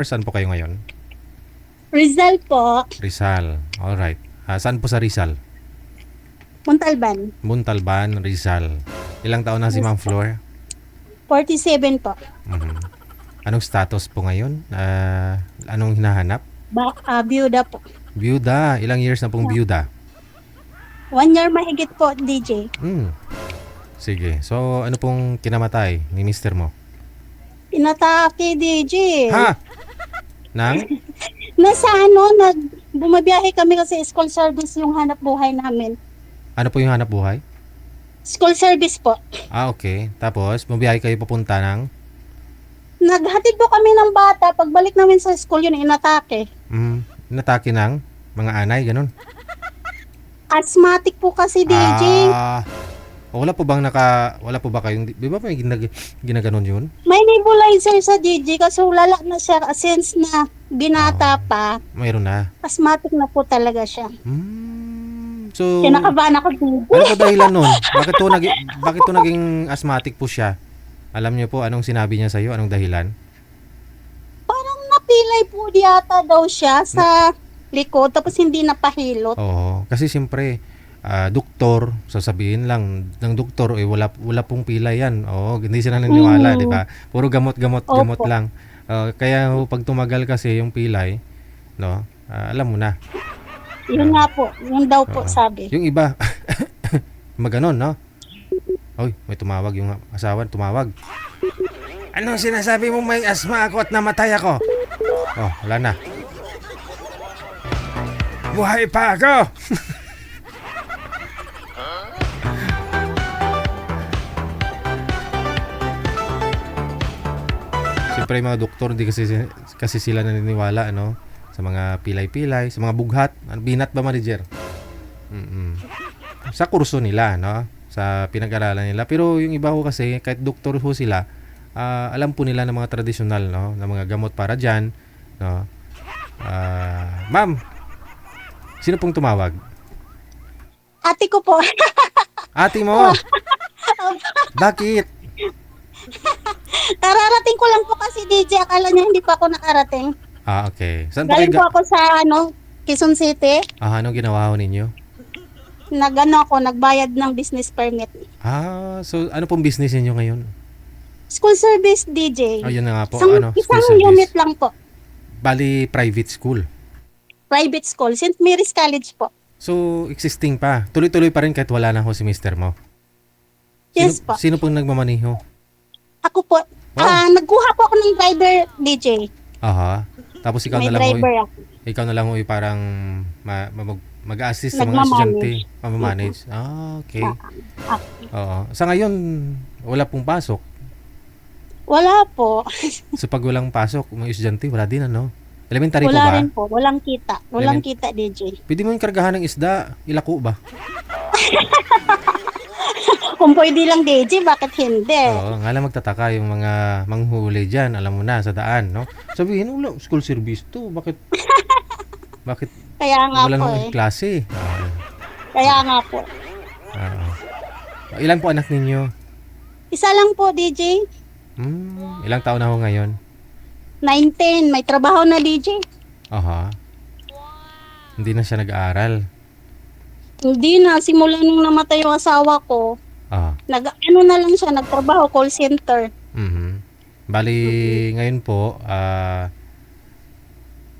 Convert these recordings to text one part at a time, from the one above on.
Saan po kayo ngayon? Rizal po, Rizal. Alright. Saan po sa Rizal? Montalban. Muntalban, Rizal. Ilang taon na si Yes Ma'am po. Flor? 47 po. Mhm. Anong status po ngayon? Anong hinahanap? Byuda po. Byuda. Ilang years na pong byuda? 1 year mahigit po, DJ. Hmm. Sige. So, ano pong kinamatay ni mister mo? Inatake, DJ. Ha? Nang? Nasa bumabiyahe kami kasi school service yung hanap buhay namin. Ano po yung hanap buhay? School service po. Okay. Tapos, mabiyahe kayo papunta ng? Naghatid po kami ng bata. Pagbalik namin sa school, yun inatake. Inatake ng mga anay, ganun. Asthmatic po kasi, DJ. Wala po ba kayong, di ba may ginaganon yun? May nebulizer sa DJ kasi lala na siya since na binata pa. Mayroon na. Asthmatic na po talaga siya. So, Kinakabahan ako, DJ. ano po dahilan nun? Bakit to naging asthmatic po siya? Alam niyo po anong sinabi niya sa iyo? Anong dahilan? Parang napilay po yata daw siya sa likod tapos hindi napahilot. Oo, kasi siyempre, doktor, sasabihin lang ng doktor, wala pong pilay yan. Oo, hindi sila naniniwala, di ba? Puro gamot Opo. lang. Kaya pag tumagal kasi yung pilay, no, alam mo na. Yun nga po, yun daw po Oo. sabi. Yung iba, maganon, no? Oy, may tumawag yung asawa, tumawag. Anong sinasabi mo, may asma ako at namatay ako? Oh, wala na. Buhay pa ako! Siyempre yung mga doktor, hindi kasi sila naniniwala, ano, sa mga pilay-pilay, sa mga bughat. Binat ba, manager? Sa kurso nila, no? Sa pinag-aralan nila. Pero yung iba ho kasi, kahit doktor ho sila, alam po nila ng mga tradisyonal, no? Ng mga gamot para dyan, no? Ma'am, sino pong tumawag? Ate ko po. Ate mo! Bakit? Kararating ko lang po kasi DJ, akala niya hindi pa ako nakarating. Okay. Saan pa Galing po kayo? ako sa Quezon City. Anong ginawa ho ninyo? Nagbayad ng business permit. So ano pong business niyo ngayon? School service DJ. Ayun na nga po, Isang school unit service. lang po. Bali, private school. Private school. St. Mary's College po. So, existing pa. Tuloy-tuloy pa rin kahit wala na ho si mister mo. Yes po. Sino pong nagmamaniho? Ako po. Wow. Nagkuha po ako ng driver DJ. Aha. Tapos ikaw May na lang ho, driver ako. parang mag-a-assist sa mga estudyante, Nagmamanage. mamamanage. Okay. Ah, Oo. Sa ngayon, wala pong pasok. Wala po. So pag walang pasok, mga estudyante, wala din ano. Elementary po Wala ba? rin po. Walang kita. Walang kita DJ. Pwede mo yung kargahan ng isda, ilako ba? Kung pwede lang DJ, bakit hindi? Oo, nga lang magtataka yung mga manghuli dyan, alam mo na, sa daan, no? Sabihin, wala, school service to, bakit Kaya nga walang po eh. klase? Kaya nga po. Ilan po anak ninyo? Isa lang po DJ. Ilang taon na ho ngayon? 19. May trabaho na DJ. Aha. Hindi na siya nag-aaral. Hindi na. Simula nung namatay yung asawa ko, na lang siya, nagtrabaho, call center. Bali, ngayon po,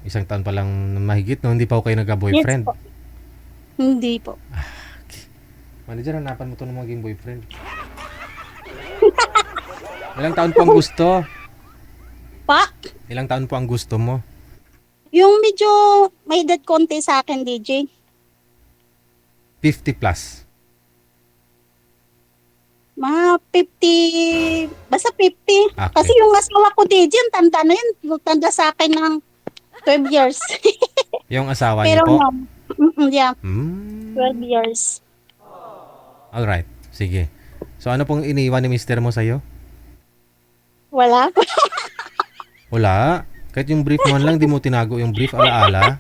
isang taon pa lang mahigit, no? Hindi pa ho kayo nagka-boyfriend? Yes po. Hindi po. Manager, hanapan mo to ng maging boyfriend. Ilang taon po ang gusto? Pa? Ilang taon po ang gusto mo? Yung medyo may edad konti sa akin, DJ. 50 plus. Mga 50, basta 50. Okay. Kasi yung asawa ko, DJ, ang tanda na yun. Tanda sa akin ng 12 years. Yung asawa Pero niyo po? yeah, 12 years. Alright, sige. So ano pong iniwan ni mister mo sa'yo? Wala. Wala. Kahit yung brief man lang, di mo tinago yung brief, alaala.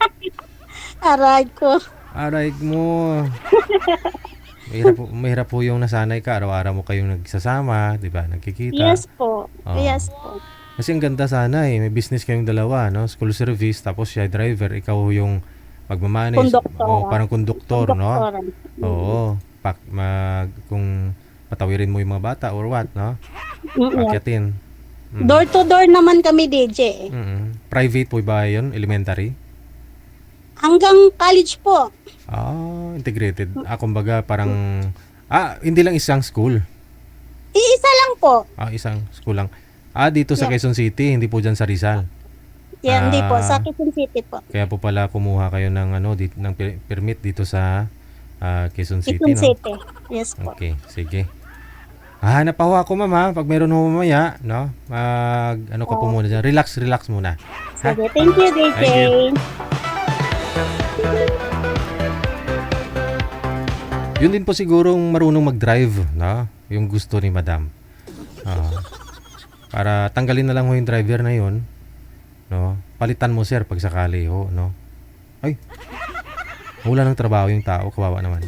Aray ko. Aray mo. Mahirap po yung nasanay ka. Araw-araw mo kayong nagsasama, di ba? Nagkikita. Yes po. Oo. Yes po. Kasi ang ganda sana eh, may business kayong dalawa, no? School service, tapos siya driver, ikaw yung magmamanage, o Konduktora. parang konduktor, no? Konduktora. Oo, kung patawirin mo yung mga bata or what, no? Mm-mm. Pakyatin. Door to door naman kami, DJ. Private po ba yun? Elementary? Hanggang college po. Integrated. Kumbaga parang, hindi lang isang school. Iisa lang po. Isang school lang. Dito sa Yeah. Quezon City, hindi po dyan sa Rizal. Yan, hindi po. Sa Quezon City po. Kaya po pala kumuha kayo ng ng permit dito sa Quezon City, Quezon no? City. Yes po. Okay, sige. Hanap ako ma'am ha. Pag meron mo mamaya, no? Ano ka po muna dyan. Relax muna. Ha? Sige, thank you, DJ. Thank you. Yun din po sigurong marunong mag-drive, no? Yung gusto ni madam. Para tanggalin na lang ho yung driver na yun, no? Palitan mo sir pag sakali ho, no? Ay, wala ng trabaho yung tao, kawawa naman.